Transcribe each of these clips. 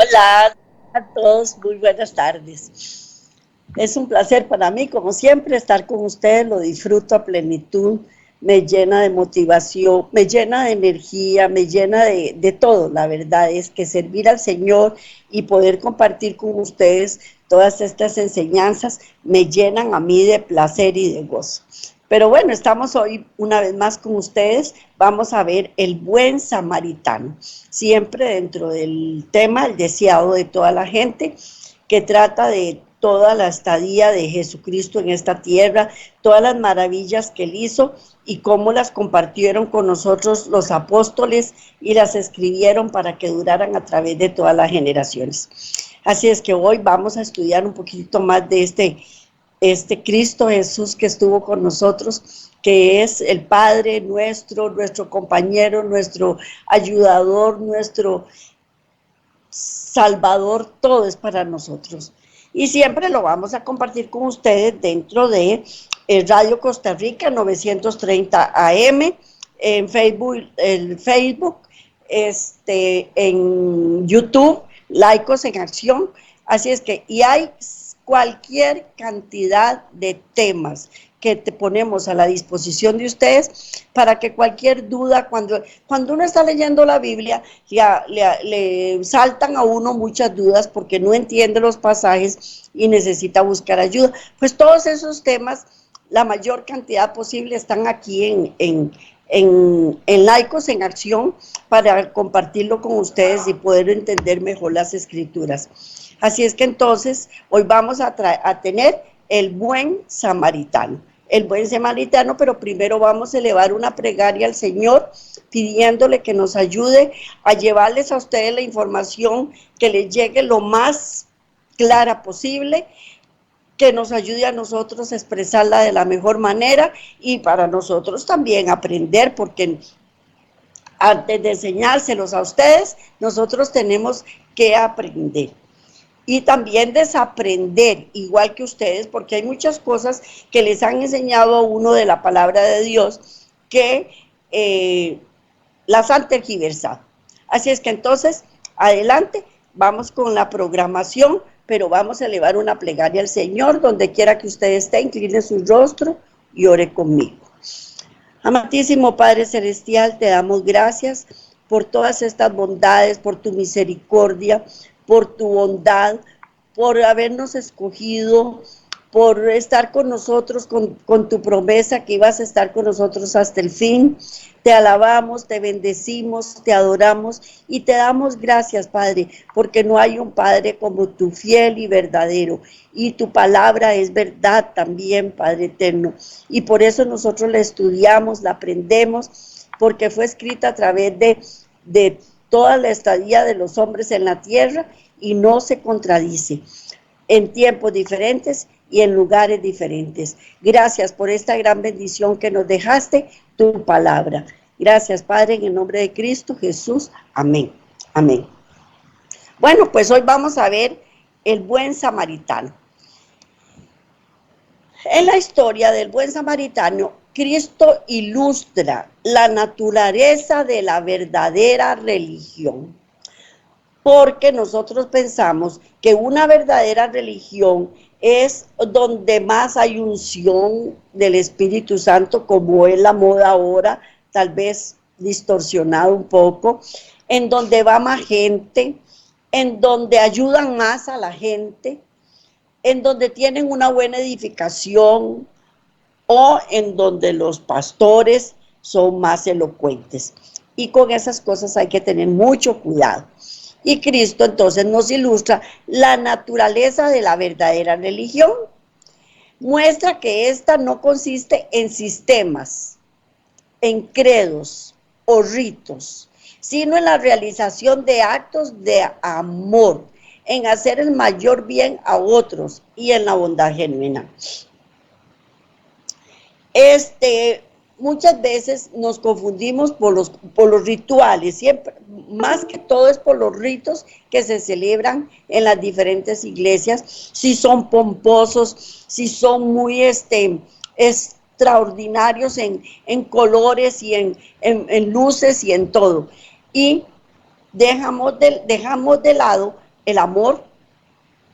Hola a todos, muy buenas tardes. Es un placer para mí, como siempre, estar con ustedes, lo disfruto a plenitud, me llena de motivación, me llena de energía, me llena de todo. La verdad es que servir al Señor y poder compartir con ustedes todas estas enseñanzas me llenan a mí de placer y de gozo. Pero bueno, estamos hoy una vez más con ustedes, vamos a ver el buen samaritano, siempre dentro del tema, el deseado de toda la gente, que trata de toda la estadía de Jesucristo en esta tierra, todas las maravillas que él hizo y cómo las compartieron con nosotros los apóstoles y las escribieron para que duraran a través de todas las generaciones. Así es que hoy vamos a estudiar un poquito más de este Cristo Jesús que estuvo con nosotros, que es el Padre nuestro compañero, nuestro ayudador, nuestro Salvador, todo es para nosotros. Y siempre lo vamos a compartir con ustedes dentro de Radio Costa Rica 930 AM, en Facebook, en YouTube, Laicos en Acción. Así es que, y hay cualquier cantidad de temas que te ponemos a la disposición de ustedes para que cualquier duda, cuando uno está leyendo la Biblia, le saltan a uno muchas dudas porque no entiende los pasajes y necesita buscar ayuda. Pues todos esos temas, la mayor cantidad posible, están aquí en Laicos en Acción para compartirlo con ustedes y poder entender mejor las escrituras. Así es que entonces hoy vamos a tener el buen samaritano. El buen samaritano, pero primero vamos a elevar una plegaria al Señor pidiéndole que nos ayude a llevarles a ustedes la información que les llegue lo más clara posible, que nos ayude a nosotros a expresarla de la mejor manera y para nosotros también aprender, porque antes de enseñárselos a ustedes, nosotros tenemos que aprender. Y también desaprender, igual que ustedes, porque hay muchas cosas que les han enseñado a uno de la palabra de Dios que las han tergiversado. Así es que entonces, adelante, vamos con la programación, pero vamos a elevar una plegaria al Señor, donde quiera que usted esté, incline su rostro y ore conmigo. Amantísimo Padre Celestial, te damos gracias por todas estas bondades, por tu misericordia, por tu bondad, por habernos escogido, por estar con nosotros, con tu promesa que ibas a estar con nosotros hasta el fin. Te alabamos, te bendecimos, te adoramos y te damos gracias, Padre, porque no hay un Padre como tu, fiel y verdadero. Y tu palabra es verdad también, Padre eterno. Y por eso nosotros la estudiamos, la aprendemos, porque fue escrita a través de toda la estadía de los hombres en la tierra y no se contradice, en tiempos diferentes y en lugares diferentes. Gracias por esta gran bendición que nos dejaste, tu palabra. Gracias, Padre, en el nombre de Cristo Jesús. Amén. Amén. Bueno, pues hoy vamos a ver el buen samaritano. En la historia del buen samaritano, Cristo ilustra la naturaleza de la verdadera religión, porque nosotros pensamos que una verdadera religión es donde más hay unción del Espíritu Santo, como es la moda ahora, tal vez distorsionado un poco, en donde va más gente, en donde ayudan más a la gente, en donde tienen una buena edificación o en donde los pastores son más elocuentes. Y con esas cosas hay que tener mucho cuidado. Y Cristo entonces nos ilustra la naturaleza de la verdadera religión. Muestra que esta no consiste en sistemas, en credos o ritos, sino en la realización de actos de amor, en hacer el mayor bien a otros y en la bondad genuina. Muchas veces nos confundimos por los rituales, siempre, más que todo es por los ritos que se celebran en las diferentes iglesias, si son pomposos, si son muy extraordinarios en colores y en luces y en todo. Y dejamos de lado el amor,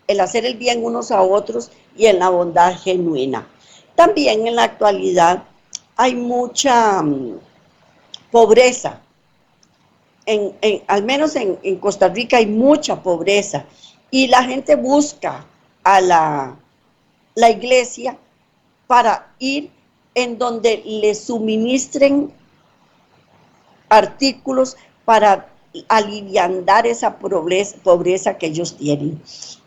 el hacer el bien unos a otros y en la bondad genuina. También en la actualidad hay mucha pobreza. Al menos en Costa Rica hay mucha pobreza y la gente busca a la iglesia para ir en donde le suministren artículos para aliviar esa pobreza que ellos tienen.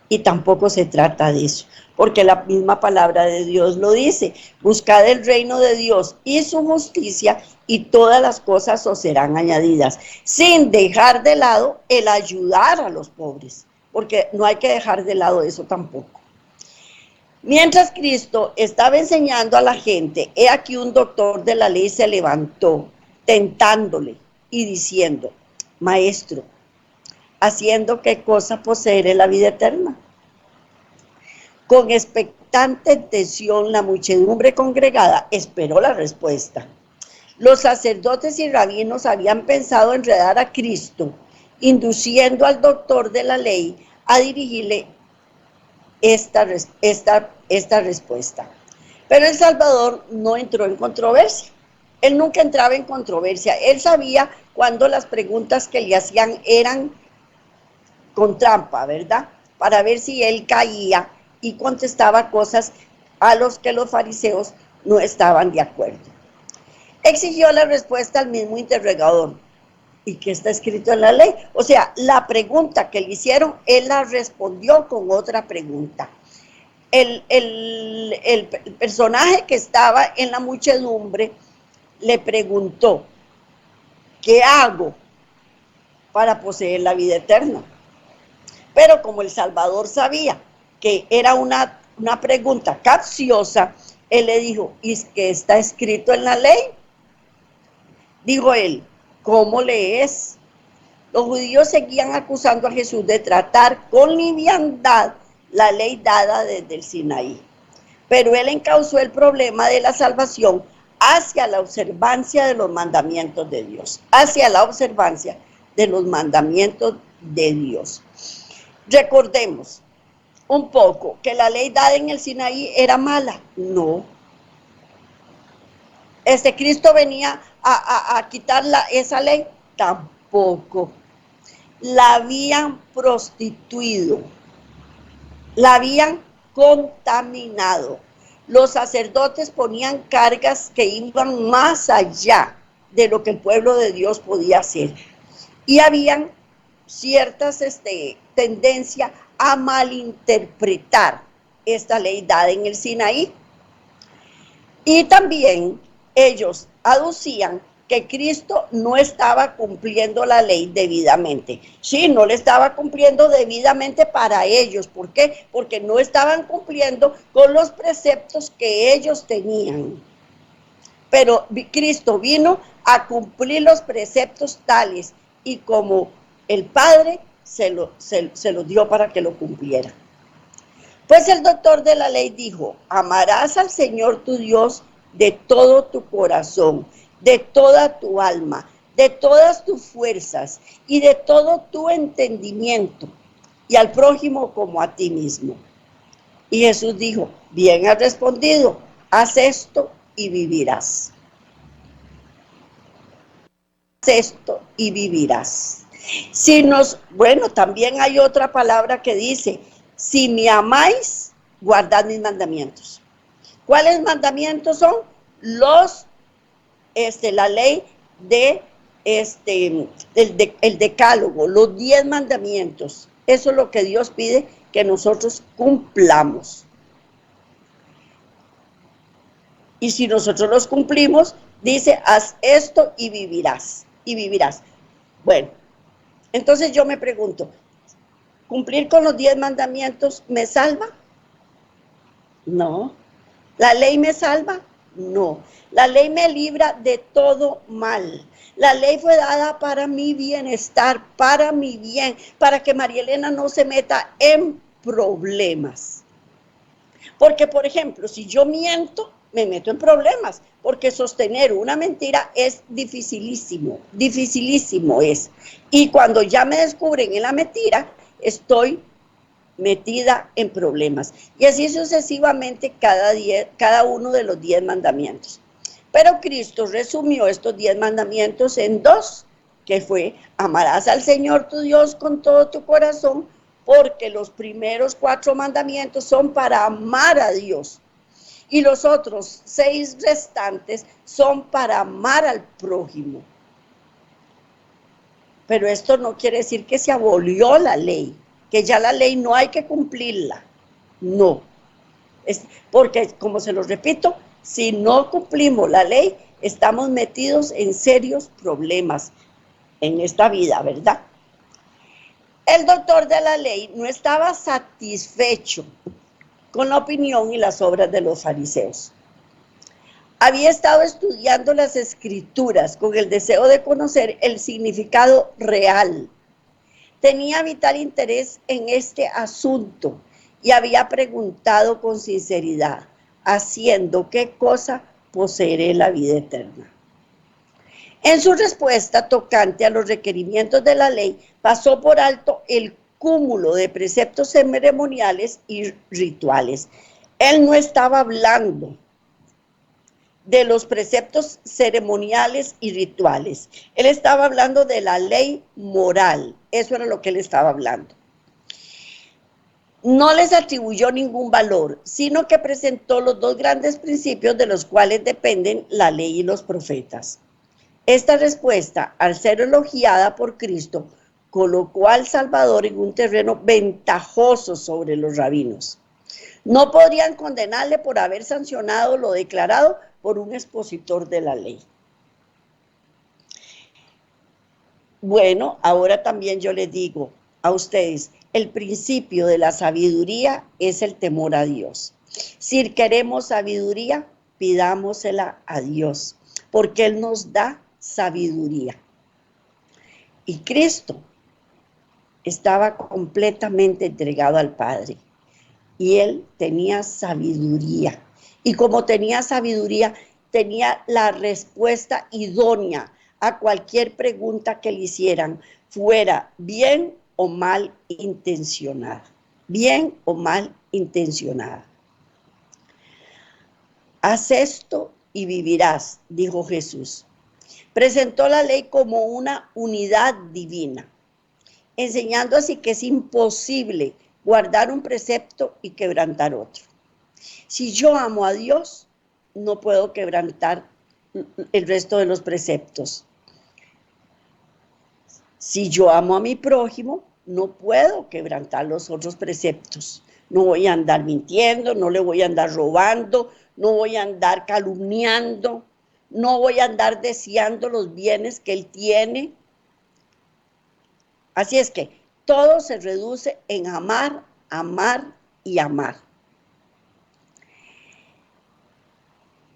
Y tampoco se trata de eso, porque la misma palabra de Dios lo dice: buscad el reino de Dios y su justicia y todas las cosas os serán añadidas, sin dejar de lado el ayudar a los pobres, porque no hay que dejar de lado eso tampoco. Mientras Cristo estaba enseñando a la gente, he aquí un doctor de la ley se levantó, tentándole y diciendo: Maestro, ¿haciendo qué cosa poseeré la vida eterna? Con expectante atención, la muchedumbre congregada esperó la respuesta. Los sacerdotes y rabinos habían pensado enredar a Cristo, induciendo al doctor de la ley a dirigirle esta respuesta. Pero el Salvador no entró en controversia. Él nunca entraba en controversia. Él sabía cuando las preguntas que le hacían eran con trampa, ¿verdad? Para ver si él caía y contestaba cosas a los que los fariseos no estaban de acuerdo. Exigió la respuesta al mismo interrogador. ¿Y qué está escrito en la ley? O sea, la pregunta que le hicieron, él la respondió con otra pregunta. El personaje que estaba en la muchedumbre le preguntó: ¿qué hago para poseer la vida eterna? Pero como el Salvador sabía que era una pregunta capciosa, él le dijo: ¿y qué está escrito en la ley? Dijo él: ¿cómo lees? Los judíos seguían acusando a Jesús de tratar con liviandad la ley dada desde el Sinaí. Pero él encauzó el problema de la salvación hacia la observancia de los mandamientos de Dios, hacia la observancia de los mandamientos de Dios. Recordemos un poco que la ley dada en el Sinaí era mala. No. Cristo venía a quitar esa ley. Tampoco. La habían prostituido, la habían contaminado. Los sacerdotes ponían cargas que iban más allá de lo que el pueblo de Dios podía hacer. Y habían ciertas tendencias a malinterpretar esta ley dada en el Sinaí. Y también ellos aducían que Cristo no estaba cumpliendo la ley debidamente. Sí, no le estaba cumpliendo debidamente para ellos. ¿Por qué? Porque no estaban cumpliendo con los preceptos que ellos tenían. Pero Cristo vino a cumplir los preceptos tales y como el Padre se lo dio para que lo cumpliera. Pues el doctor de la ley dijo: amarás al Señor tu Dios de todo tu corazón, de toda tu alma, de todas tus fuerzas y de todo tu entendimiento, y al prójimo como a ti mismo. Y Jesús dijo, bien has respondido, haz esto y vivirás. Haz esto y vivirás. Bueno, también hay otra palabra que dice, si me amáis, guardad mis mandamientos. ¿Cuáles mandamientos son? La ley de, el decálogo, los 10 mandamientos. Eso es lo que Dios pide que nosotros cumplamos. Y si nosotros los cumplimos, dice, haz esto y vivirás. Y vivirás. Bueno, entonces yo me pregunto, ¿cumplir con los 10 mandamientos me salva? No. ¿La ley me salva? No. La ley me libra de todo mal. La ley fue dada para mi bienestar, para mi bien, para que María Elena no se meta en problemas. Porque, por ejemplo, si yo miento, me meto en problemas, porque sostener una mentira es dificilísimo, dificilísimo es. Y cuando ya me descubren en la mentira, estoy metida en problemas. Y así sucesivamente cada uno de los 10 mandamientos. Pero Cristo resumió estos 10 mandamientos en 2, que fue, amarás al Señor tu Dios con todo tu corazón, porque los primeros 4 mandamientos son para amar a Dios. Y los otros 6 restantes son para amar al prójimo. Pero esto no quiere decir que se abolió la ley, que ya la ley no hay que cumplirla. No. Porque, como se lo repito, si no cumplimos la ley, estamos metidos en serios problemas en esta vida, ¿verdad? El doctor de la ley no estaba satisfecho con la opinión y las obras de los fariseos. Había estado estudiando las escrituras con el deseo de conocer el significado real. Tenía vital interés en este asunto y había preguntado con sinceridad, ¿haciendo qué cosa poseeré la vida eterna? En su respuesta tocante a los requerimientos de la ley, pasó por alto el cúmulo de preceptos ceremoniales y rituales. Él no estaba hablando de los preceptos ceremoniales y rituales. Él estaba hablando de la ley moral. Eso era lo que él estaba hablando. No les atribuyó ningún valor, sino que presentó los 2 grandes principios de los cuales dependen la ley y los profetas. Esta respuesta, al ser elogiada por Cristo, colocó al Salvador en un terreno ventajoso sobre los rabinos. No podrían condenarle por haber sancionado lo declarado por un expositor de la ley. Bueno, ahora también yo les digo a ustedes, el principio de la sabiduría es el temor a Dios. Si queremos sabiduría, pidámosela a Dios, porque Él nos da sabiduría. Y Cristo estaba completamente entregado al Padre. Y Él tenía sabiduría. Y como tenía sabiduría, tenía la respuesta idónea a cualquier pregunta que le hicieran, fuera bien o mal intencionada. Bien o mal intencionada. Haz esto y vivirás, dijo Jesús. Presentó la ley como una unidad divina, enseñando así que es imposible guardar un precepto y quebrantar otro. Si yo amo a Dios, no puedo quebrantar el resto de los preceptos. Si yo amo a mi prójimo, no puedo quebrantar los otros preceptos. No voy a andar mintiendo, no le voy a andar robando, no voy a andar calumniando, no voy a andar deseando los bienes que él tiene. Así es que todo se reduce en amar, amar y amar.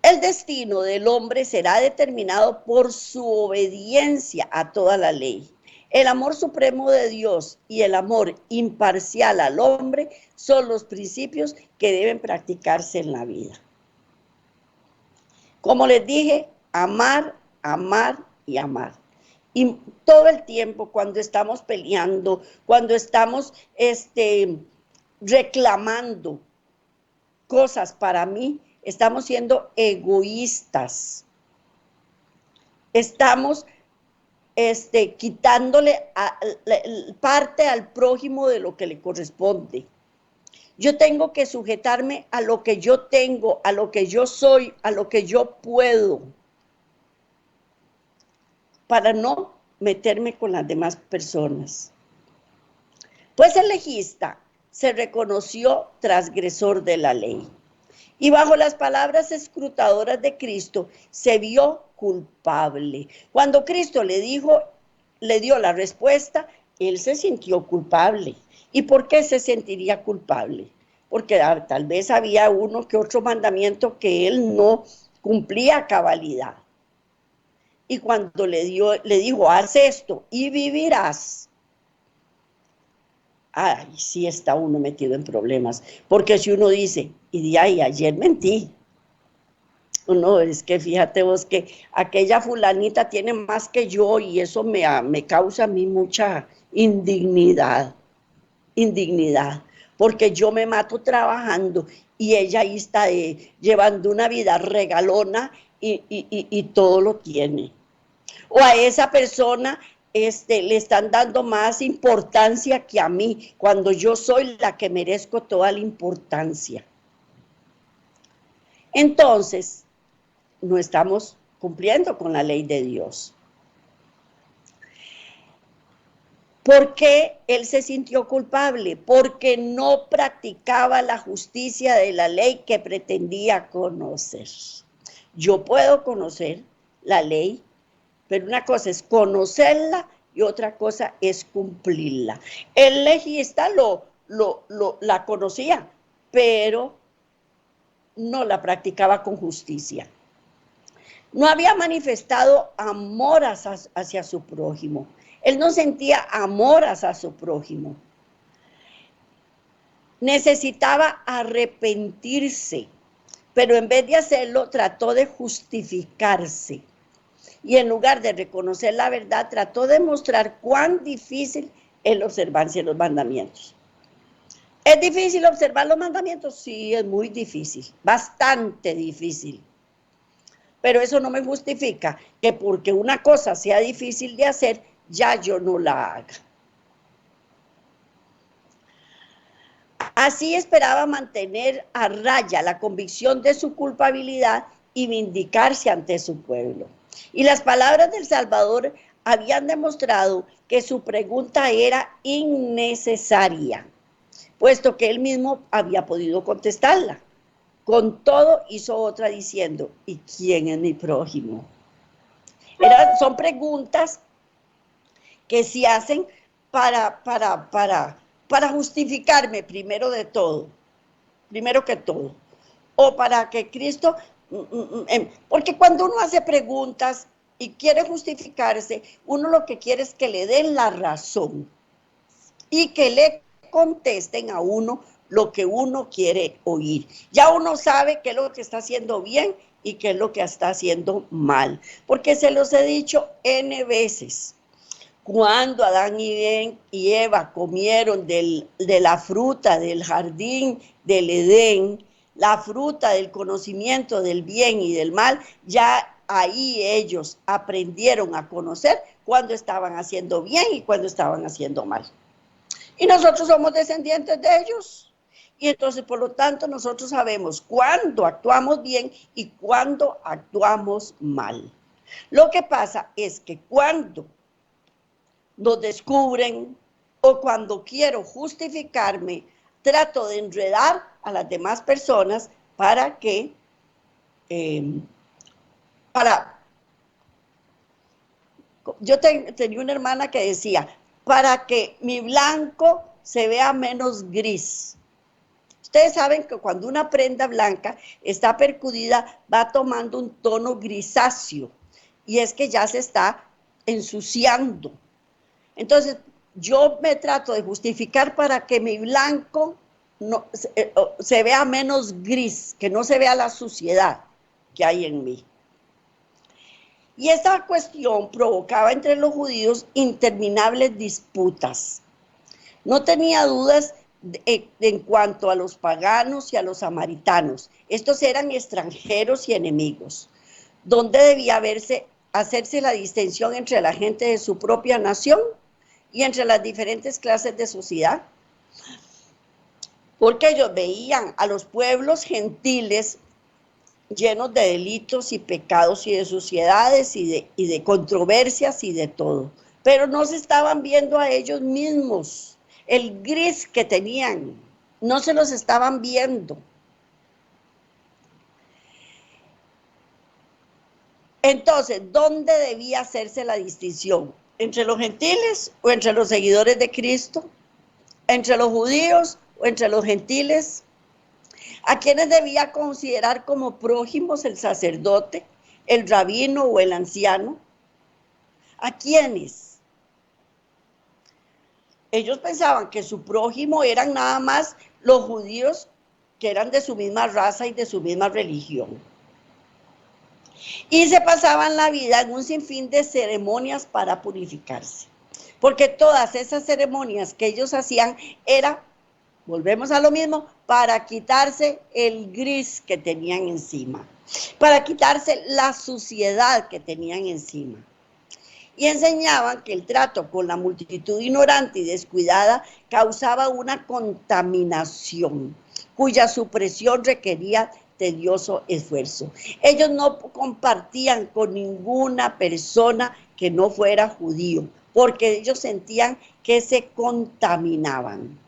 El destino del hombre será determinado por su obediencia a toda la ley. El amor supremo de Dios y el amor imparcial al hombre son los principios que deben practicarse en la vida. Como les dije, amar, amar y amar. Y todo el tiempo cuando estamos peleando, cuando estamos reclamando cosas para mí, estamos siendo egoístas. Estamos quitándole parte al prójimo de lo que le corresponde. Yo tengo que sujetarme a lo que yo tengo, a lo que yo soy, a lo que yo puedo, para no meterme con las demás personas. Pues el legista se reconoció transgresor de la ley y bajo las palabras escrutadoras de Cristo se vio culpable. Cuando Cristo le dio la respuesta, él se sintió culpable. ¿Y por qué se sentiría culpable? Porque tal vez había uno que otro mandamiento que él no cumplía a cabalidad. Y cuando le dijo, haz esto y vivirás. Ay, sí está uno metido en problemas. Porque si uno dice, y de ahí ayer mentí. No, es que fíjate vos que aquella fulanita tiene más que yo y eso me causa a mí mucha indignidad. Porque yo me mato trabajando y ella ahí está llevando una vida regalona y todo lo tiene. O a esa persona le están dando más importancia que a mí, cuando yo soy la que merezco toda la importancia. Entonces, no estamos cumpliendo con la ley de Dios. ¿Por qué él se sintió culpable? Porque no practicaba la justicia de la ley que pretendía conocer. Yo puedo conocer la ley, pero una cosa es conocerla y otra cosa es cumplirla. El legista la conocía, pero no la practicaba con justicia. No había manifestado amor hacia su prójimo. Él no sentía amor hacia su prójimo. Necesitaba arrepentirse, pero en vez de hacerlo, trató de justificarse. Y en lugar de reconocer la verdad, trató de mostrar cuán difícil es la observancia de los mandamientos. ¿Es difícil observar los mandamientos? Sí, es muy difícil, bastante difícil. Pero eso no me justifica que porque una cosa sea difícil de hacer, ya yo no la haga. Así esperaba mantener a raya la convicción de su culpabilidad y vindicarse ante su pueblo. Y las palabras del Salvador habían demostrado que su pregunta era innecesaria, puesto que él mismo había podido contestarla. Con todo hizo otra diciendo, ¿y quién es mi prójimo? Son preguntas que se hacen para justificarme primero que todo, o para que Cristo, porque cuando uno hace preguntas y quiere justificarse, uno lo que quiere es que le den la razón y que le contesten a uno lo que uno quiere oír. Ya uno sabe qué es lo que está haciendo bien y qué es lo que está haciendo mal, porque se los he dicho N veces. Cuando Adán y Eva comieron de la fruta del jardín del Edén, la fruta del conocimiento del bien y del mal, ya ahí ellos aprendieron a conocer cuando estaban haciendo bien y cuando estaban haciendo mal. Y nosotros somos descendientes de ellos. Y entonces, por lo tanto, nosotros sabemos cuándo actuamos bien y cuándo actuamos mal. Lo que pasa es que cuando nos descubren o cuando quiero justificarme, trato de enredar a las demás personas para que, yo tenía una hermana que decía, para que mi blanco se vea menos gris. Ustedes saben que cuando una prenda blanca está percudida, va tomando un tono grisáceo, y es que ya se está ensuciando. Entonces, yo me trato de justificar para que mi blanco se vea menos gris, que no se vea la suciedad que hay en mí. Y esta cuestión provocaba entre los judíos interminables disputas. No tenía dudas en cuanto a los paganos y a los samaritanos. Estos eran extranjeros y enemigos. ¿Dónde debía hacerse la distinción entre la gente de su propia nación y entre las diferentes clases de sociedad? Porque ellos veían a los pueblos gentiles llenos de delitos y pecados y de suciedades y de controversias y de todo. Pero no se estaban viendo a ellos mismos. El gris que tenían, no se los estaban viendo. Entonces, ¿dónde debía hacerse la distinción? ¿Entre los gentiles o entre los seguidores de Cristo? ¿Entre los judíos o entre los gentiles? ¿A quiénes debía considerar como prójimos el sacerdote, el rabino o el anciano? ¿A quiénes? Ellos pensaban que su prójimo eran nada más los judíos que eran de su misma raza y de su misma religión. Y se pasaban la vida en un sinfín de ceremonias para purificarse. Porque todas esas ceremonias que ellos hacían era, volvemos a lo mismo, para quitarse el gris que tenían encima, para quitarse la suciedad que tenían encima. Y enseñaban que el trato con la multitud ignorante y descuidada causaba una contaminación, cuya supresión requería tedioso esfuerzo. Ellos no compartían con ninguna persona que no fuera judío, porque ellos sentían que se contaminaban.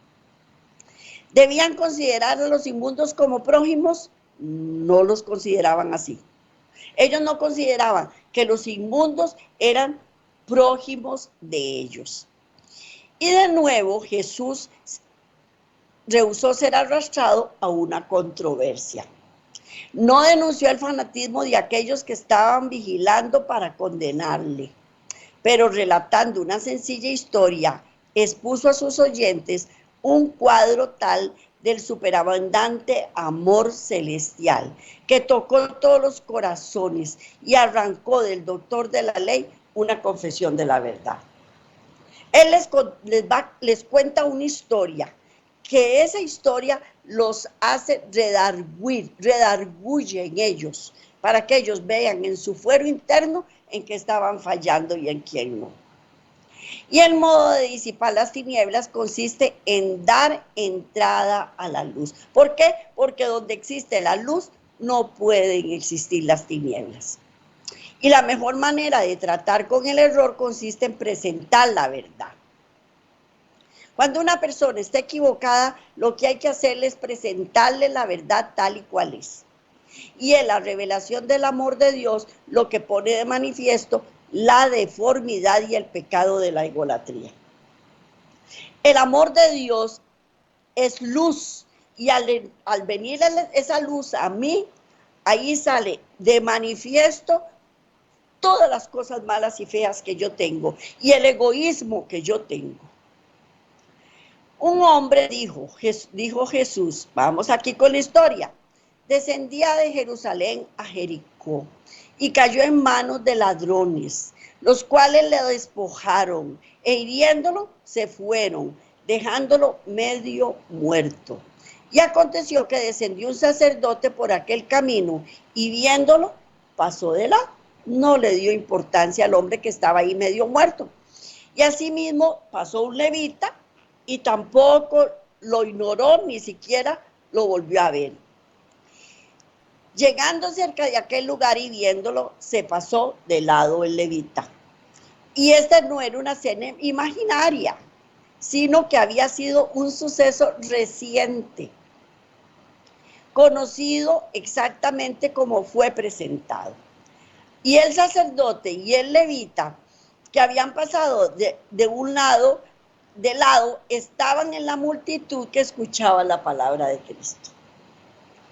¿Debían considerar a los inmundos como prójimos? No los consideraban así. Ellos no consideraban que los inmundos eran prójimos de ellos. Y de nuevo Jesús rehusó ser arrastrado a una controversia. No denunció el fanatismo de aquellos que estaban vigilando para condenarle, pero relatando una sencilla historia, expuso a sus oyentes un cuadro tal del superabundante amor celestial, que tocó todos los corazones y arrancó del doctor de la ley una confesión de la verdad. Él les cuenta una historia, que esa historia los hace redarguye en ellos, para que ellos vean en su fuero interno en qué estaban fallando y en quién no. Y el modo de disipar las tinieblas consiste en dar entrada a la luz. ¿Por qué? Porque donde existe la luz no pueden existir las tinieblas. Y la mejor manera de tratar con el error consiste en presentar la verdad. Cuando una persona está equivocada, lo que hay que hacerle es presentarle la verdad tal y cual es. Y en la revelación del amor de Dios, lo que pone de manifiesto la deformidad y el pecado de la egolatría. El amor de Dios es luz, y al venir esa luz a mí, ahí sale de manifiesto todas las cosas malas y feas que yo tengo y el egoísmo que yo tengo. Un hombre dijo Jesús, vamos aquí con la historia, descendía de Jerusalén a Jericó y cayó en manos de ladrones, los cuales le despojaron e hiriéndolo se fueron, dejándolo medio muerto. Y aconteció que descendió un sacerdote por aquel camino y viéndolo pasó de lado. No le dio importancia al hombre que estaba ahí medio muerto. Y asimismo pasó un levita y tampoco lo ignoró, ni siquiera lo volvió a ver. Llegando cerca de aquel lugar y viéndolo, se pasó de lado el levita. Y esta no era una escena imaginaria, sino que había sido un suceso reciente, conocido exactamente como fue presentado. Y el sacerdote y el levita, que habían pasado de un lado, estaban en la multitud que escuchaba la palabra de Cristo.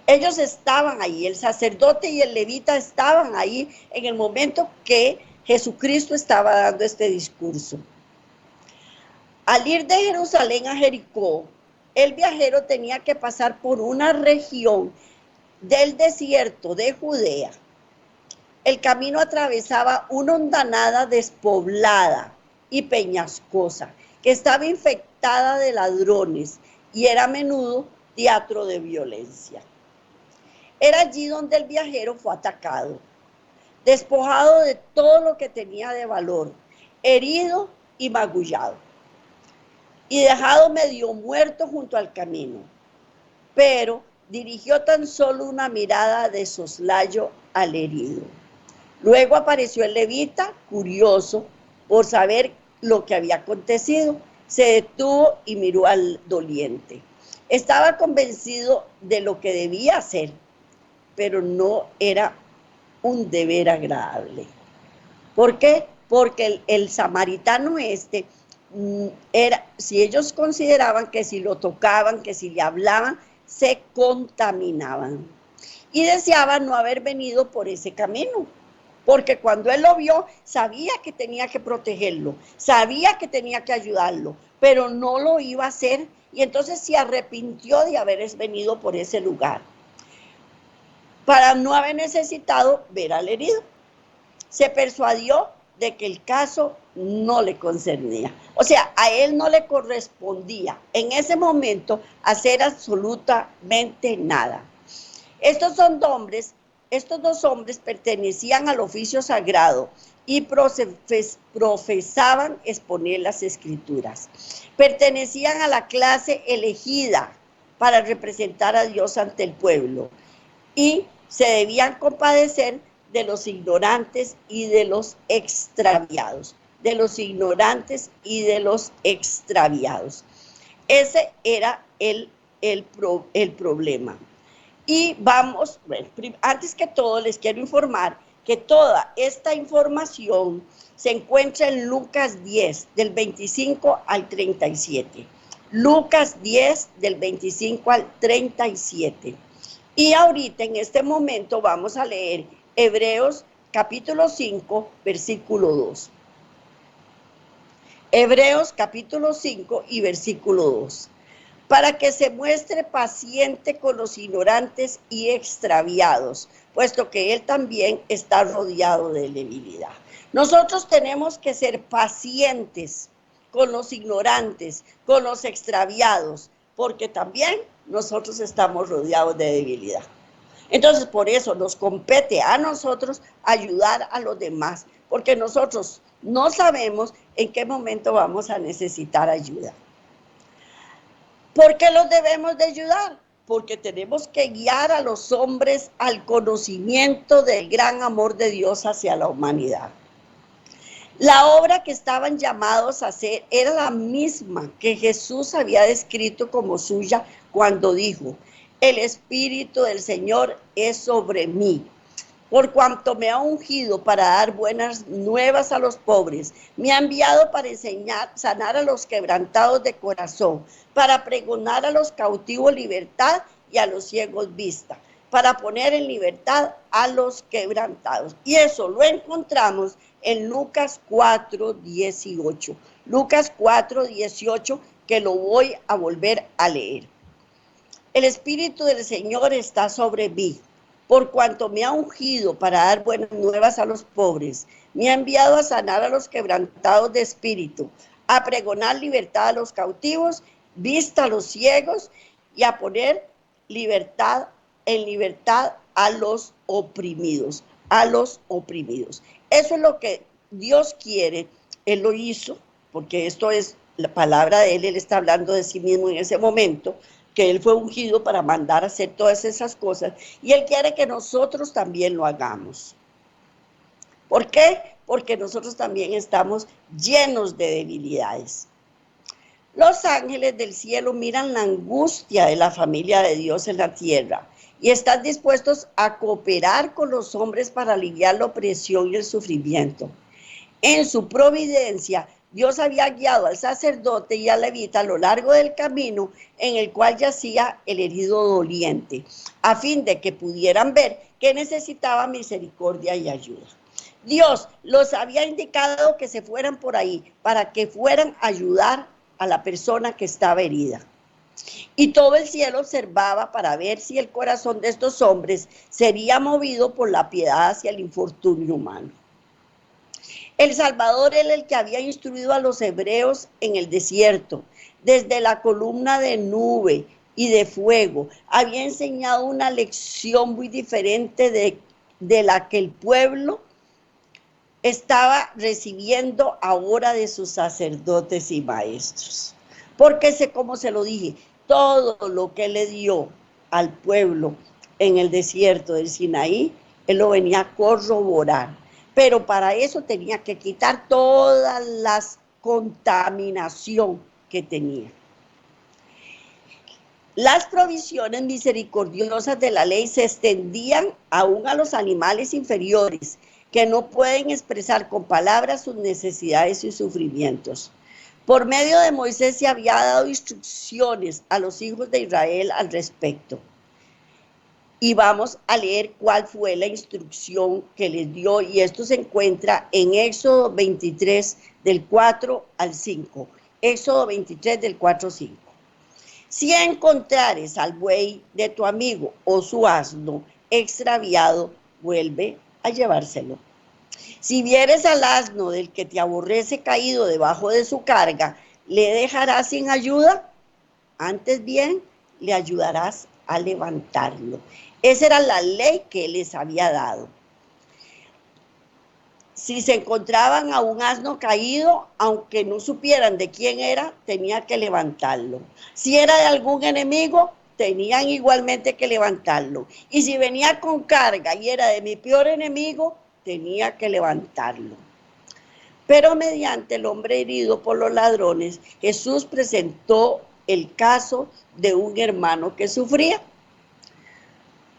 Ellos estaban ahí, el sacerdote y el levita estaban ahí en el momento que Jesucristo estaba dando este discurso. Al ir de Jerusalén a Jericó, el viajero tenía que pasar por una región del desierto de Judea, El camino atravesaba una hondanada despoblada y peñascosa, que estaba infectada de ladrones y era a menudo teatro de violencia. Era allí donde el viajero fue atacado, despojado de todo lo que tenía de valor, herido y magullado, y dejado medio muerto junto al camino. Pero dirigió tan solo una mirada de soslayo al herido. Luego apareció el levita, curioso por saber lo que había acontecido. Se detuvo y miró al doliente. Estaba convencido de lo que debía hacer, pero no era un deber agradable. ¿Por qué? Porque el samaritano si ellos consideraban que si lo tocaban, que si le hablaban, se contaminaban. Y deseaba no haber venido por ese camino, porque cuando él lo vio, sabía que tenía que protegerlo, sabía que tenía que ayudarlo, pero no lo iba a hacer, y entonces se arrepintió de haber venido por ese lugar, para no haber necesitado ver al herido. Se persuadió de que el caso no le concernía. O sea, a él no le correspondía en ese momento hacer absolutamente nada. Estos dos hombres pertenecían al oficio sagrado y profesaban exponer las escrituras. Pertenecían a la clase elegida para representar a Dios ante el pueblo y se debían compadecer de los ignorantes y de los extraviados, de los ignorantes y de los extraviados. Ese era el problema. Y vamos, bueno, antes que todo les quiero informar que toda esta información se encuentra en Lucas 10, del 25 al 37. Lucas 10, del 25 al 37. Y ahorita, en este momento, vamos a leer Hebreos capítulo 5, versículo 2. Hebreos capítulo 5 y versículo 2. Para que se muestre paciente con los ignorantes y extraviados, puesto que él también está rodeado de debilidad. Nosotros tenemos que ser pacientes con los ignorantes, con los extraviados, porque también nosotros estamos rodeados de debilidad. Entonces, por eso nos compete a nosotros ayudar a los demás, porque nosotros no sabemos en qué momento vamos a necesitar ayuda. ¿Por qué los debemos de ayudar? Porque tenemos que guiar a los hombres al conocimiento del gran amor de Dios hacia la humanidad. La obra que estaban llamados a hacer era la misma que Jesús había descrito como suya cuando dijo: el Espíritu del Señor es sobre mí, por cuanto me ha ungido para dar buenas nuevas a los pobres, me ha enviado para enseñar, sanar a los quebrantados de corazón, para pregonar a los cautivos libertad y a los ciegos vista, para poner en libertad a los quebrantados. Y eso lo encontramos en Lucas 4:18. Lucas 4:18, que lo voy a volver a leer. El Espíritu del Señor está sobre mí, por cuanto me ha ungido para dar buenas nuevas a los pobres, me ha enviado a sanar a los quebrantados de espíritu, a pregonar libertad a los cautivos, vista a los ciegos, y a poner en libertad a los oprimidos, a los oprimidos. Eso es lo que Dios quiere. Él lo hizo, porque esto es la palabra de él está hablando de sí mismo en ese momento, que él fue ungido para mandar a hacer todas esas cosas, y él quiere que nosotros también lo hagamos. ¿Por qué? Porque nosotros también estamos llenos de debilidades. Los ángeles del cielo miran la angustia de la familia de Dios en la tierra y están dispuestos a cooperar con los hombres para aliviar la opresión y el sufrimiento. En su providencia, Dios había guiado al sacerdote y al levita a lo largo del camino en el cual yacía el herido doliente, a fin de que pudieran ver que necesitaba misericordia y ayuda. Dios los había indicado que se fueran por ahí para que fueran a ayudar a la persona que estaba herida. Y todo el cielo observaba para ver si el corazón de estos hombres sería movido por la piedad hacia el infortunio humano. El Salvador era el que había instruido a los hebreos en el desierto, desde la columna de nube y de fuego. Había enseñado una lección muy diferente de la que el pueblo estaba recibiendo ahora de sus sacerdotes y maestros. Porque como se lo dije, todo lo que le dio al pueblo en el desierto del Sinaí, él lo venía a corroborar. Pero para eso tenía que quitar toda la contaminación que tenía. Las provisiones misericordiosas de la ley se extendían aún a los animales inferiores, que no pueden expresar con palabras sus necesidades y sufrimientos. Por medio de Moisés se había dado instrucciones a los hijos de Israel al respecto. Y vamos a leer cuál fue la instrucción que les dio, y esto se encuentra en Éxodo 23, del 4 al 5. Éxodo 23, del 4 al 5. Si encontrares al buey de tu amigo o su asno extraviado, vuelve a llevárselo. Si vieres al asno del que te aborrece caído debajo de su carga, ¿le dejarás sin ayuda? Antes bien, le ayudarás a levantarlo. Esa era la ley que él les había dado. Si se encontraban a un asno caído, aunque no supieran de quién era, tenía que levantarlo. Si era de algún enemigo, tenían igualmente que levantarlo. Y si venía con carga y era de mi peor enemigo, tenía que levantarlo. Pero mediante el hombre herido por los ladrones, Jesús presentó el caso de un hermano que sufría.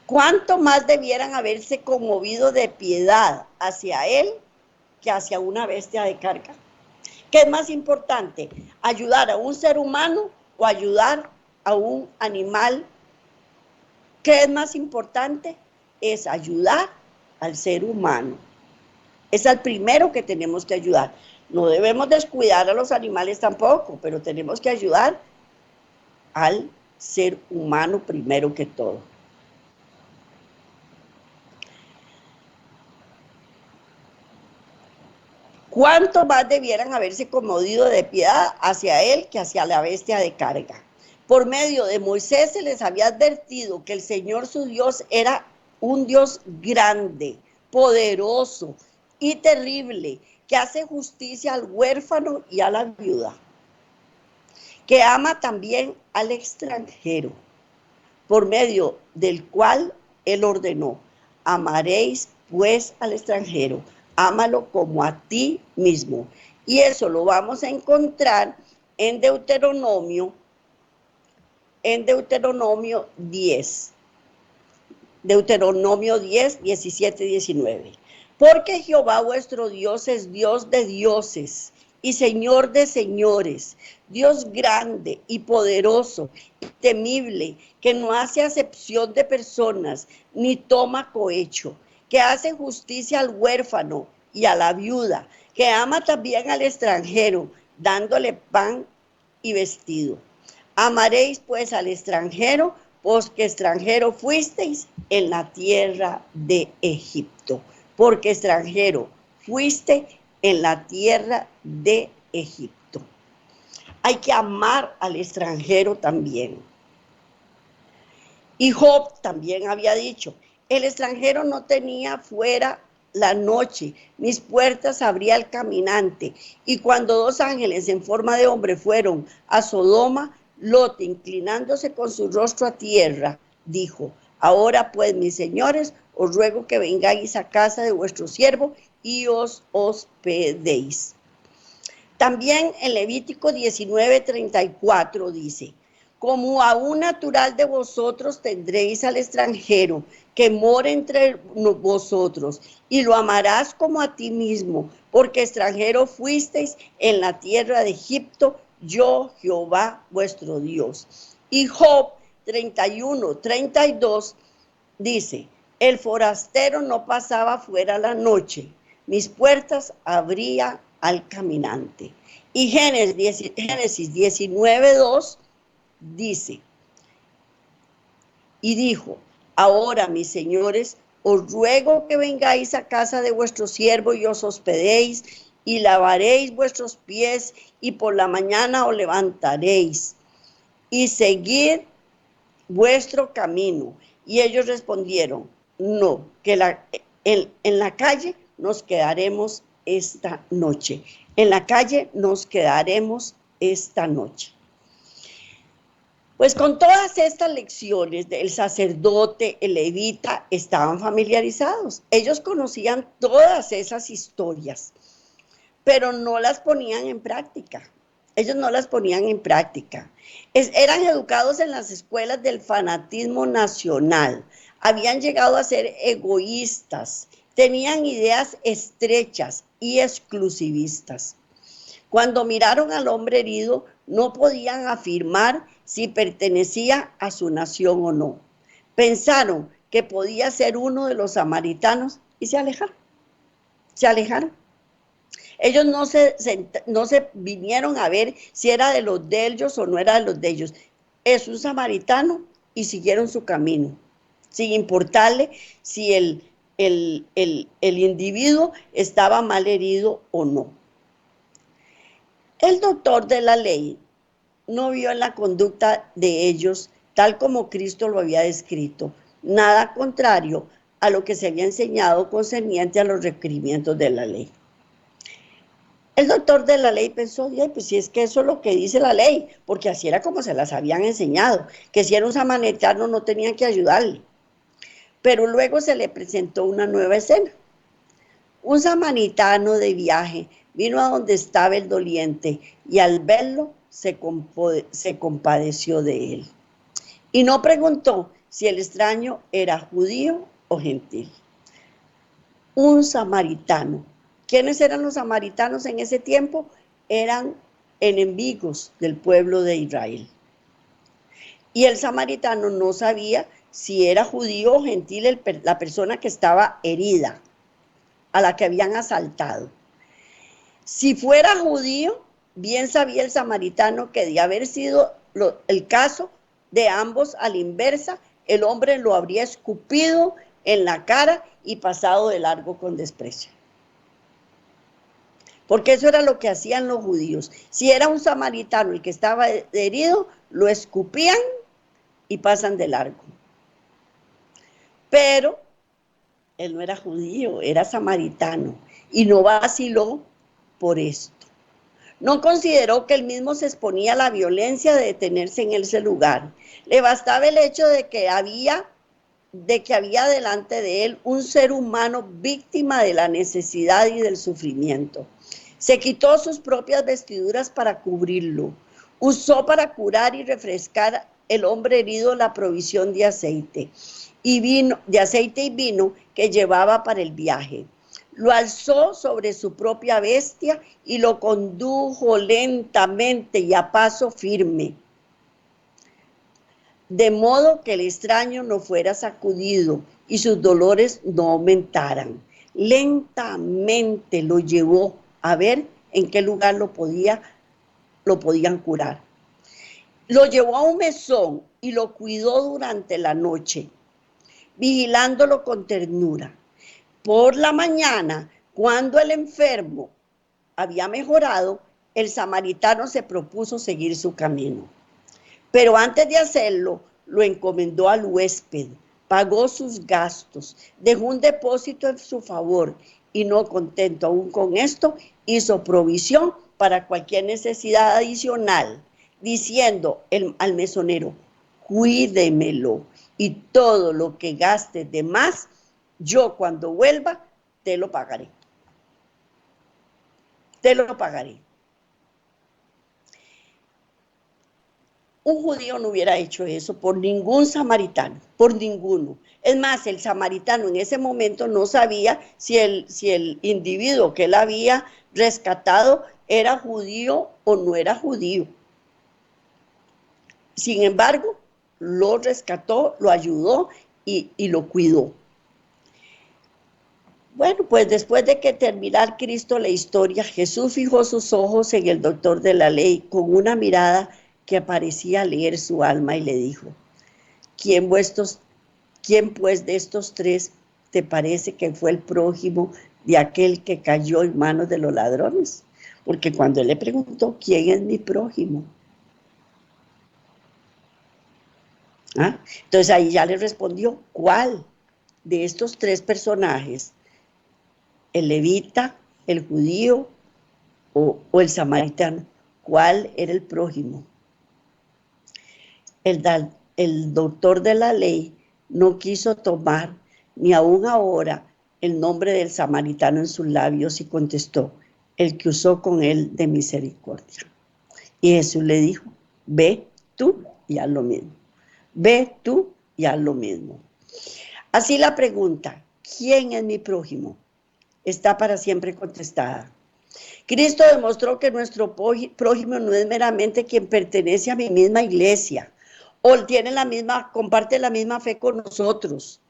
¿Cuánto más debieran haberse conmovido de piedad hacia él que hacia una bestia de carga? ¿Qué es más importante? ¿Ayudar a un ser humano o ayudar a un animal? ¿Qué es más importante? Es ayudar al ser humano. Es al primero que tenemos que ayudar. No debemos descuidar a los animales tampoco, pero tenemos que ayudar al ser humano primero que todo. ¿Cuánto más debieran haberse conmovido de piedad hacia él que hacia la bestia de carga? Por medio de Moisés se les había advertido que el Señor su Dios era un Dios grande, poderoso y terrible, que hace justicia al huérfano y a la viuda, que ama también al extranjero, por medio del cual él ordenó: amaréis pues al extranjero, ámalo como a ti mismo. Y eso lo vamos a encontrar en Deuteronomio 10. Deuteronomio 10, 17 y 19. Porque Jehová vuestro Dios es Dios de dioses y Señor de señores, Dios grande y poderoso, y temible, que no hace acepción de personas, ni toma cohecho, que hace justicia al huérfano y a la viuda, que ama también al extranjero, dándole pan y vestido. Amaréis pues al extranjero, porque extranjero fuisteis en la tierra de Egipto. Porque extranjero fuiste en la tierra de Egipto. Hay que amar al extranjero también. Y Job también había dicho: el extranjero no tenía fuera la noche, mis puertas abría el caminante. Y cuando dos ángeles en forma de hombre fueron a Sodoma, Lot, inclinándose con su rostro a tierra, dijo: ahora pues, mis señores, os ruego que vengáis a casa de vuestro siervo y os hospedéis. También en Levítico 19:34 dice: como a un natural de vosotros tendréis al extranjero que mora entre vosotros, y lo amarás como a ti mismo, porque extranjero fuisteis en la tierra de Egipto, yo Jehová vuestro Dios. Y Job 31:32 dice: el forastero no pasaba fuera la noche, mis puertas abría al caminante. Y Génesis 19:2 dice, y dijo, ahora mis señores, os ruego que vengáis a casa de vuestro siervo y os hospedéis, y lavaréis vuestros pies, y por la mañana os levantaréis, y seguid vuestro camino. Y ellos respondieron, no, que en la calle nos quedaremos esta noche. En la calle nos quedaremos esta noche. Pues con todas estas lecciones del sacerdote, el levita, estaban familiarizados. Ellos conocían todas esas historias, pero no las ponían en práctica. Ellos no las ponían en práctica. Eran educados en las escuelas del fanatismo nacional. Habían llegado a ser egoístas. Tenían ideas estrechas y exclusivistas. Cuando miraron al hombre herido, no podían afirmar si pertenecía a su nación o no. Pensaron que podía ser uno de los samaritanos y se alejaron. Se alejaron. Ellos no se vinieron a ver si era de los de ellos o no era de los de ellos. Es un samaritano y siguieron su camino, sin importarle si el individuo estaba mal herido o no. El doctor de la ley no vio en la conducta de ellos, tal como Cristo lo había descrito, nada contrario a lo que se había enseñado concerniente a los requerimientos de la ley. El doctor de la ley pensó, pues si es que eso es lo que dice la ley, porque así era como se las habían enseñado, que si era un samaritano no tenían que ayudarle. Pero luego se le presentó una nueva escena. Un samaritano de viaje vino a donde estaba el doliente y al verlo se compadeció de él. Y no preguntó si el extraño era judío o gentil. Un samaritano. ¿Quiénes eran los samaritanos en ese tiempo? Eran enemigos del pueblo de Israel. Y el samaritano no sabía si era judío o gentil la persona que estaba herida, a la que habían asaltado. Si fuera judío, bien sabía el samaritano que de haber sido el caso de ambos a la inversa, el hombre lo habría escupido en la cara y pasado de largo con desprecio. Porque eso era lo que hacían los judíos. Si era un samaritano el que estaba herido, lo escupían y pasan de largo. Pero él no era judío, era samaritano y no vaciló por esto. No consideró que él mismo se exponía a la violencia de detenerse en ese lugar. Le bastaba el hecho de que había delante de él un ser humano víctima de la necesidad y del sufrimiento. Se quitó sus propias vestiduras para cubrirlo. Usó para curar y refrescar el hombre herido la provisión de aceite y vino que llevaba para el viaje. Lo alzó sobre su propia bestia y lo condujo lentamente y a paso firme, de modo que el extraño no fuera sacudido y sus dolores no aumentaran. Lentamente lo llevó a ver en qué lugar lo podían curar. Lo llevó a un mesón y lo cuidó durante la noche, vigilándolo con ternura. Por la mañana, cuando el enfermo había mejorado, el samaritano se propuso seguir su camino. Pero antes de hacerlo, lo encomendó al huésped, pagó sus gastos, dejó un depósito en su favor y no contento aún con esto, hizo provisión para cualquier necesidad adicional, diciendo al mesonero, cuídemelo y todo lo que gastes de más, yo cuando vuelva te lo pagaré. Te lo pagaré. Un judío no hubiera hecho eso por ningún samaritano, por ninguno. Es más, el samaritano en ese momento no sabía si el individuo que él había rescatado era judío o no era judío. Sin embargo, lo rescató, lo ayudó y lo cuidó. Bueno, pues después de que terminara Cristo la historia, Jesús fijó sus ojos en el doctor de la ley con una mirada que parecía leer su alma y le dijo, ¿quién, ¿quién pues de estos tres te parece que fue el prójimo de aquel que cayó en manos de los ladrones? Porque cuando él le preguntó, ¿quién es mi prójimo? ¿Ah? Entonces ahí ya le respondió, ¿cuál de estos tres personajes, el levita, el judío o el samaritano, cuál era el prójimo? El doctor de la ley no quiso tomar ni aún ahora el nombre del samaritano en sus labios y contestó, el que usó con él de misericordia. Y Jesús le dijo, ve tú y haz lo mismo. Ve tú y haz lo mismo. Así la pregunta, ¿quién es mi prójimo? Está para siempre contestada. Cristo demostró que nuestro prójimo no es meramente quien pertenece a mi misma iglesia, o tiene comparte la misma fe con nosotros,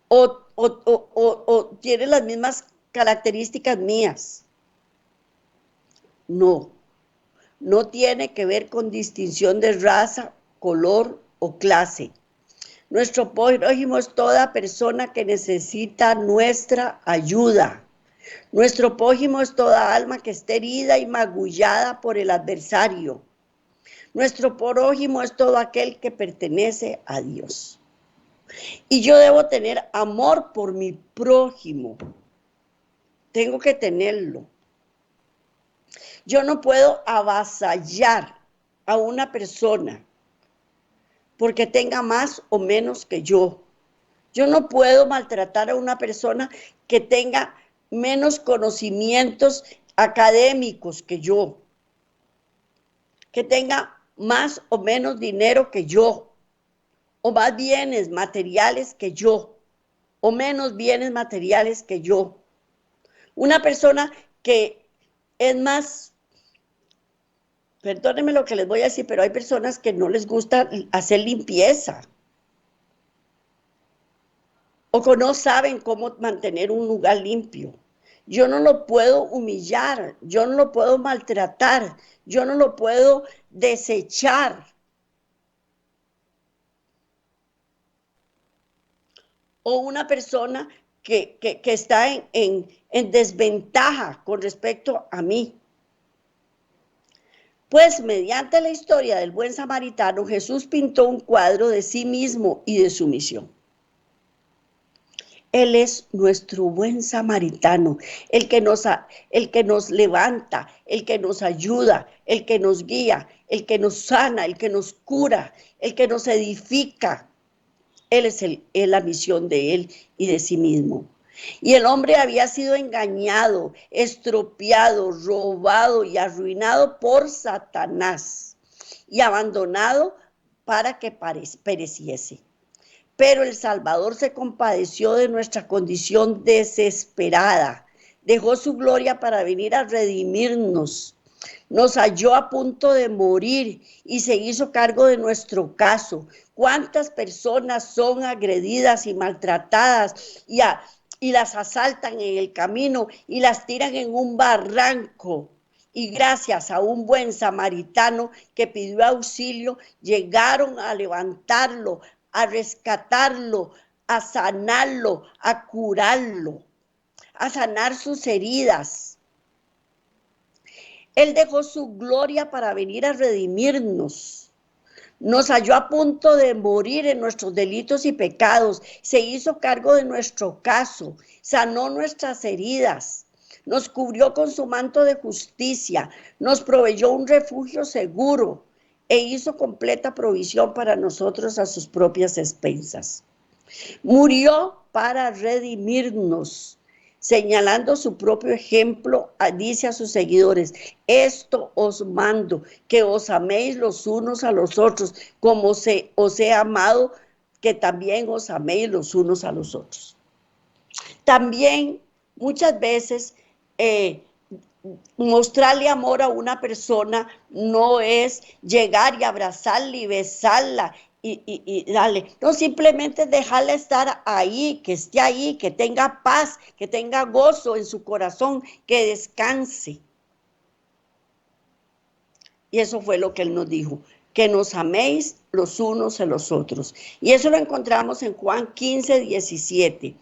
o tiene las mismas características mías. No, no tiene que ver con distinción de raza, color o clase. Nuestro prójimo es toda persona que necesita nuestra ayuda. Nuestro prójimo es toda alma que esté herida y magullada por el adversario. Nuestro prójimo es todo aquel que pertenece a Dios. Y yo debo tener amor por mi prójimo. Tengo que tenerlo. Yo no puedo avasallar a una persona porque tenga más o menos que yo. Yo no puedo maltratar a una persona que tenga menos conocimientos académicos que yo, que tenga más o menos dinero que yo, o más bienes materiales que yo, o menos bienes materiales que yo. Una persona que es más, perdónenme lo que les voy a decir, pero hay personas que no les gusta hacer limpieza, o que no saben cómo mantener un lugar limpio. Yo no lo puedo humillar, yo no lo puedo maltratar, yo no lo puedo desechar. O una persona que está en desventaja con respecto a mí. Pues mediante la historia del buen samaritano, Jesús pintó un cuadro de sí mismo y de su misión. Él es nuestro buen samaritano, el que nos levanta, el que nos ayuda, el que nos guía, el que nos sana, el que nos cura, el que nos edifica. Él es la misión de él y de sí mismo. Y el hombre había sido engañado, estropeado, robado y arruinado por Satanás y abandonado para que pereciese. Pero el Salvador se compadeció de nuestra condición desesperada, dejó su gloria para venir a redimirnos, nos halló a punto de morir y se hizo cargo de nuestro caso. ¿Cuántas personas son agredidas y maltratadas y las asaltan en el camino y las tiran en un barranco? Y gracias a un buen samaritano que pidió auxilio, llegaron a levantarlo, a rescatarlo, a sanarlo, a curarlo, a sanar sus heridas. Él dejó su gloria para venir a redimirnos. Nos halló a punto de morir en nuestros delitos y pecados. Se hizo cargo de nuestro caso, sanó nuestras heridas, nos cubrió con su manto de justicia, nos proveyó un refugio seguro e hizo completa provisión para nosotros a sus propias expensas. Murió para redimirnos, señalando su propio ejemplo, dice a sus seguidores, esto os mando, que os améis los unos a los otros, como os he amado, que también os améis los unos a los otros. También muchas veces mostrarle amor a una persona no es llegar y abrazarla y besarla y darle, no, simplemente dejarla estar ahí, que esté ahí, que tenga paz, que tenga gozo en su corazón, que descanse. Y eso fue lo que Él nos dijo, que nos améis los unos a los otros. Y eso lo encontramos en Juan 15, 17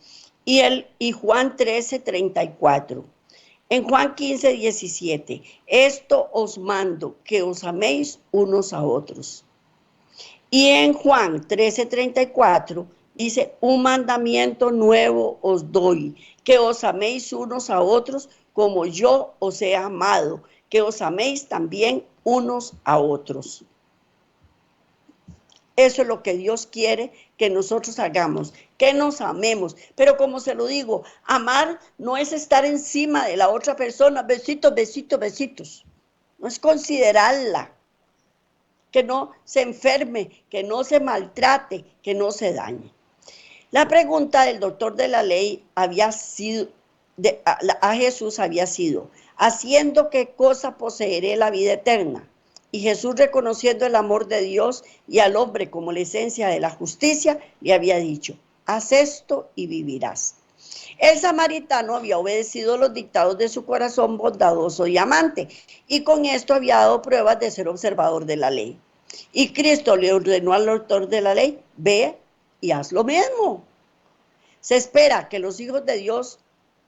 y Juan 13, 34. En Juan 15, 17, esto os mando, que os améis unos a otros. Y en Juan 13, 34 dice, un mandamiento nuevo os doy, que os améis unos a otros como yo os he amado, que os améis también unos a otros. Eso es lo que Dios quiere que nosotros hagamos, que nos amemos. Pero como se lo digo, amar no es estar encima de la otra persona, besitos, besitos, besitos. No es considerarla, que no se enferme, que no se maltrate, que no se dañe. La pregunta del doctor de la ley había sido, a Jesús había sido, ¿haciendo qué cosa poseeré la vida eterna? Y Jesús, reconociendo el amor de Dios y al hombre como la esencia de la justicia, le había dicho, haz esto y vivirás. El samaritano había obedecido los dictados de su corazón bondadoso y amante, y con esto había dado pruebas de ser observador de la ley. Y Cristo le ordenó al autor de la ley, ve y haz lo mismo. Se espera que los hijos de Dios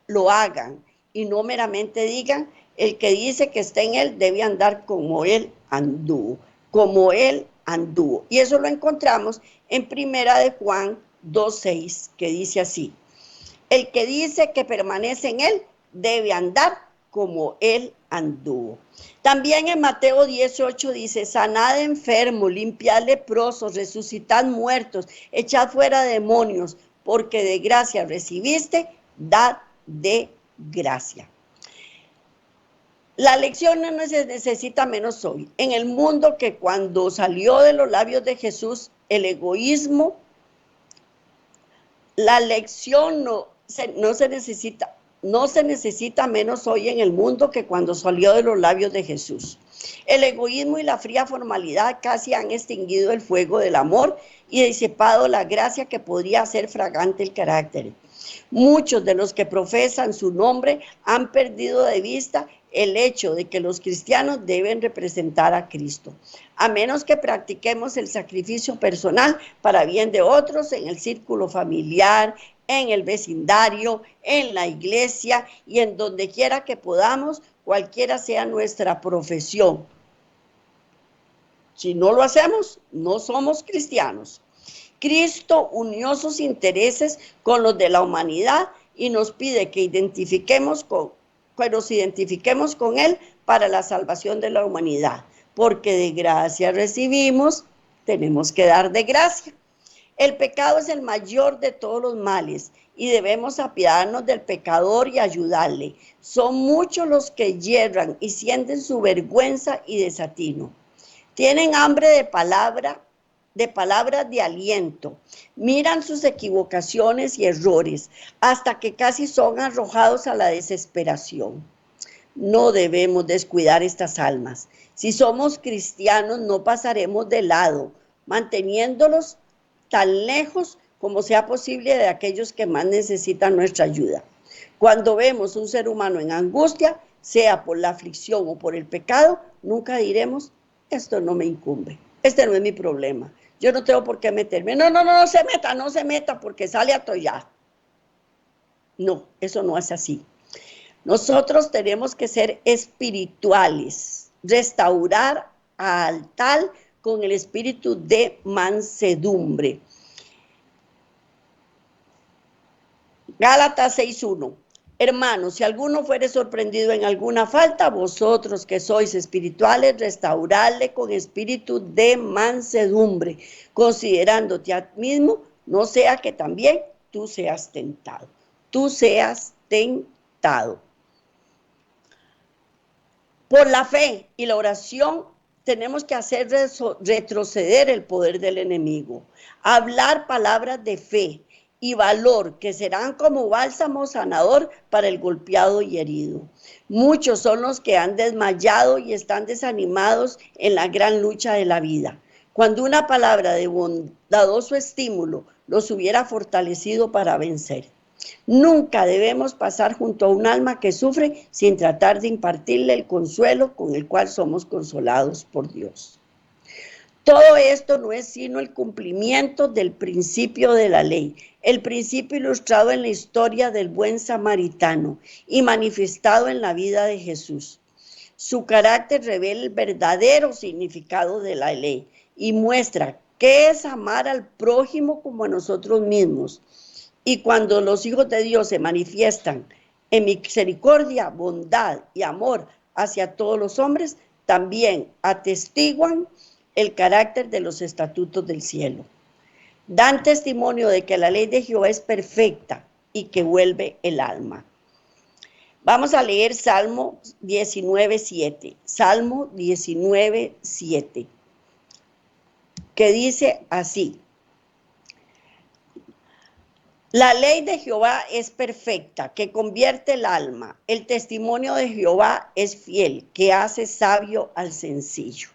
lo hagan y no meramente digan, el que dice que está en Él debe andar como Él anduvo, como Él anduvo. Y eso lo encontramos en Primera de Juan 2:6, que dice así, el que dice que permanece en Él debe andar como Él anduvo. También en Mateo 18 dice, sanad enfermos, limpiad leprosos, resucitad muertos, echad fuera demonios, porque de gracia recibiste, dad de gracia. La lección no se necesita menos hoy. En el mundo que cuando salió de los labios de Jesús el egoísmo, la lección no se necesita menos hoy en el mundo que cuando salió de los labios de Jesús. El egoísmo y la fría formalidad casi han extinguido el fuego del amor y disipado la gracia que podría hacer fragante el carácter. Muchos de los que profesan su nombre han perdido de vista el hecho de que los cristianos deben representar a Cristo, a menos que practiquemos el sacrificio personal para bien de otros en el círculo familiar, en el vecindario, en la iglesia y en donde quiera que podamos, cualquiera sea nuestra profesión. Si no lo hacemos, no somos cristianos. Cristo unió sus intereses con los de la humanidad y nos pide que nos identifiquemos con Él para la salvación de la humanidad. Porque de gracia recibimos, tenemos que dar de gracia. El pecado es el mayor de todos los males y debemos apiadarnos del pecador y ayudarle. Son muchos los que yerran y sienten su vergüenza y desatino. Tienen hambre de palabras de aliento, miran sus equivocaciones y errores hasta que casi son arrojados a la desesperación. No debemos descuidar estas almas. Si somos cristianos, no pasaremos de lado, manteniéndolos tan lejos como sea posible de aquellos que más necesitan nuestra ayuda. Cuando vemos un ser humano en angustia, sea por la aflicción o por el pecado, nunca diremos, esto no me incumbe, este no es mi problema, yo no tengo por qué meterme. No se meta porque sale a tollar. No, eso no es así. Nosotros tenemos que ser espirituales, restaurar al tal con el espíritu de mansedumbre. Gálatas 6:1. Hermanos, si alguno fuere sorprendido en alguna falta, vosotros que sois espirituales, restauradle con espíritu de mansedumbre, considerándote a ti mismo, no sea que también tú seas tentado. Tú seas tentado. Por la fe y la oración tenemos que hacer retroceder el poder del enemigo, hablar palabras de fe y valor que serán como bálsamo sanador para el golpeado y herido. Muchos son los que han desmayado y están desanimados en la gran lucha de la vida, cuando una palabra de bondadoso estímulo los hubiera fortalecido para vencer. Nunca debemos pasar junto a un alma que sufre sin tratar de impartirle el consuelo con el cual somos consolados por Dios. Todo esto no es sino el cumplimiento del principio de la ley, el principio ilustrado en la historia del buen samaritano y manifestado en la vida de Jesús. Su carácter revela el verdadero significado de la ley y muestra qué es amar al prójimo como a nosotros mismos. Y cuando los hijos de Dios se manifiestan en misericordia, bondad y amor hacia todos los hombres, también atestiguan el carácter de los estatutos del cielo. Dan testimonio de que la ley de Jehová es perfecta y que vuelve el alma. Vamos a leer Salmo 19:7. Salmo 19:7. Que dice así: la ley de Jehová es perfecta, que convierte el alma. El testimonio de Jehová es fiel, que hace sabio al sencillo.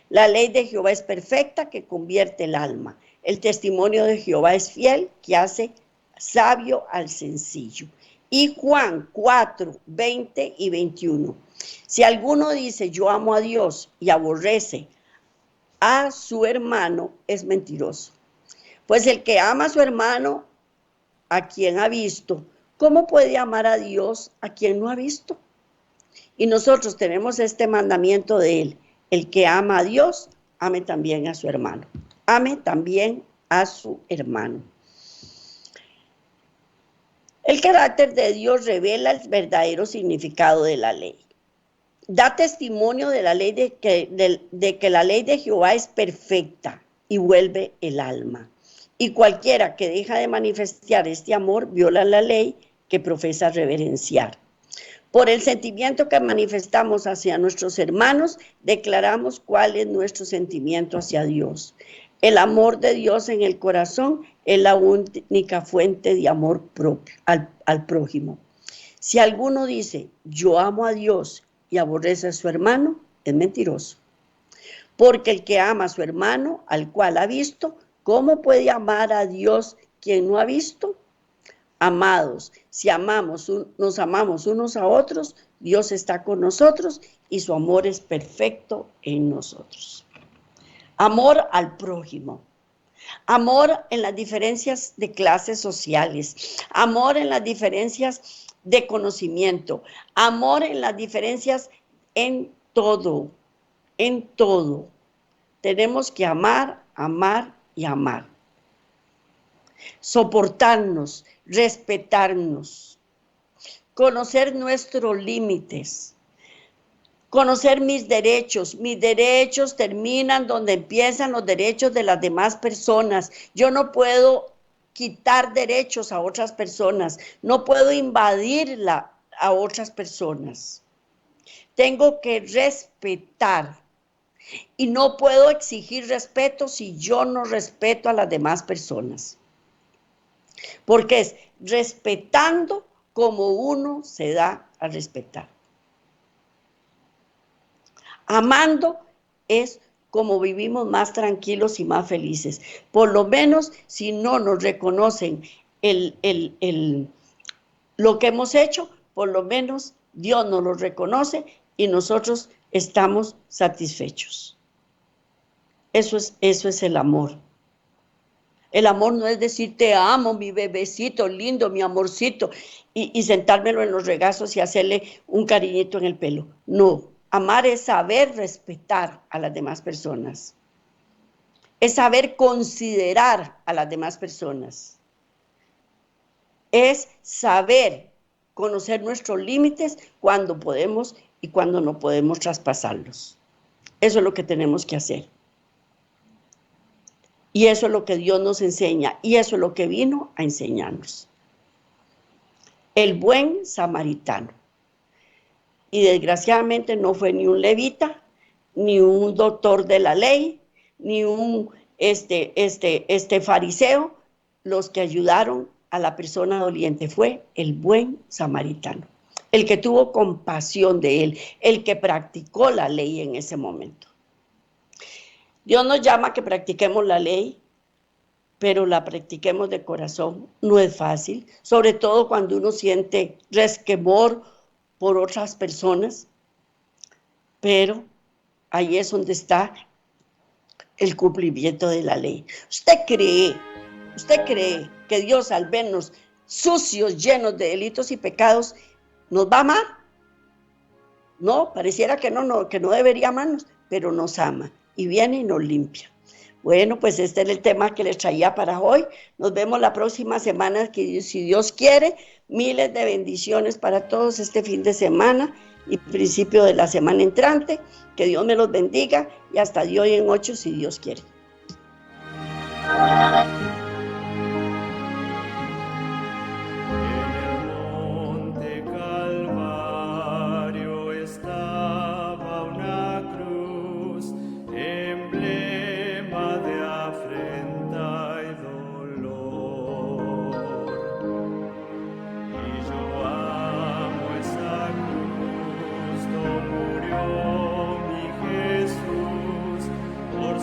La ley de Jehová es perfecta, que convierte el alma. El testimonio de Jehová es fiel, que hace sabio al sencillo. Y Juan 4:20 y 21. Si alguno dice yo amo a Dios y aborrece a su hermano, es mentiroso. Pues el que ama a su hermano, a quien ha visto, ¿cómo puede amar a Dios a quien no ha visto? Y nosotros tenemos este mandamiento de él: el que ama a Dios, ame también a su hermano. Ame también a su hermano. El carácter de Dios revela el verdadero significado de la ley. Da testimonio de la ley de que la ley de Jehová es perfecta y vuelve el alma. Y cualquiera que deja de manifestar este amor viola la ley que profesa reverenciar. Por el sentimiento que manifestamos hacia nuestros hermanos, declaramos cuál es nuestro sentimiento hacia Dios. El amor de Dios en el corazón es la única fuente de amor propio al prójimo. Si alguno dice, yo amo a Dios y aborrece a su hermano, es mentiroso. Porque el que ama a su hermano, al cual ha visto, ¿cómo puede amar a Dios quien no ha visto? Amados, si nos amamos unos a otros, Dios está con nosotros y su amor es perfecto en nosotros. Amor al prójimo. Amor en las diferencias de clases sociales. Amor en las diferencias de conocimiento. Amor en las diferencias en todo. En todo. Tenemos que amar, amar y amar. Soportarnos, respetarnos, conocer nuestros límites, conocer mis derechos. Mis derechos terminan donde empiezan los derechos de las demás personas. Yo no puedo quitar derechos a otras personas, no puedo invadirla a otras personas. Tengo que respetar y no puedo exigir respeto si yo no respeto a las demás personas. Porque es respetando como uno se da a respetar. Amando es como vivimos más tranquilos y más felices. Por lo menos si no nos reconocen lo que hemos hecho, por lo menos Dios nos lo reconoce y nosotros estamos satisfechos. Eso es el amor. El amor no es decir te amo, mi bebecito lindo, mi amorcito, y sentármelo en los regazos y hacerle un cariñito en el pelo. No, amar es saber respetar a las demás personas. Es saber considerar a las demás personas. Es saber conocer nuestros límites cuando podemos y cuando no podemos traspasarlos. Eso es lo que tenemos que hacer. Y eso es lo que Dios nos enseña, y eso es lo que vino a enseñarnos. El buen samaritano. Y desgraciadamente no fue ni un levita, ni un doctor de la ley, ni un fariseo, los que ayudaron a la persona doliente. Fue el buen samaritano, el que tuvo compasión de él, el que practicó la ley en ese momento. Dios nos llama a que practiquemos la ley, pero la practiquemos de corazón. No es fácil, sobre todo cuando uno siente resquemor por otras personas, pero ahí es donde está el cumplimiento de la ley. ¿Usted cree que Dios, al vernos sucios, llenos de delitos y pecados, nos va a amar? No, pareciera que no debería amarnos, pero nos ama y viene y nos limpia. Bueno, pues este es el tema que les traía para hoy. Nos vemos la próxima semana, que si Dios quiere. Miles de bendiciones para todos este fin de semana y principio de la semana entrante. Que Dios me los bendiga y hasta de hoy en 8, si Dios quiere.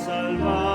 Salvar.